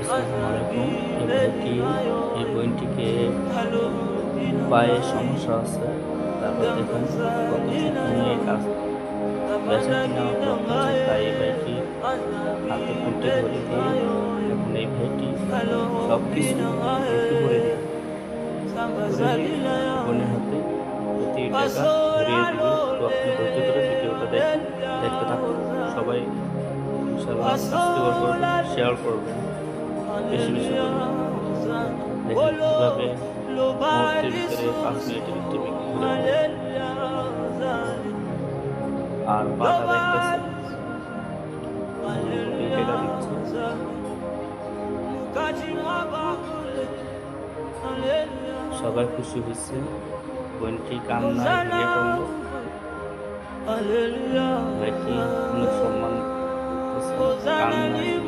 আসসালামু আলাইকুম। এই বোনটিকে পায়ে সমস্যা আছে। তারপর দেখেন কত যত্ন নিয়ে কাজ বেচা কিনা করতেছে। তাই এই ভাইটি হাতে খুঁটে ধরে দিয়ে এখন এই ভাইটি সব কিছু একটু করে দিবে, বোনের হাতে প্রতি টাকা ধরিয়ে দিবে। তো আপনি ধৈর্য ধরে ভিডিওটা দেখতে থাকুন। সবাই ইনশাআল্লাহ সাবস্ক্রাইব করবেন, শেয়ার করবেন, বেশি বেশি করে দেখেন কীভাবে মুহূর্তের ভিতরে 5 মিনিটের ভিতরে বিক্রি করে দেয়। আর পাটা দেখতেছে টাকা দিচ্ছে। সবাই খুশি হয়েছে, বোনটি কান্নায় ভেঙে পড়লো। ভাইটি অনেক সম্মান কান্নায়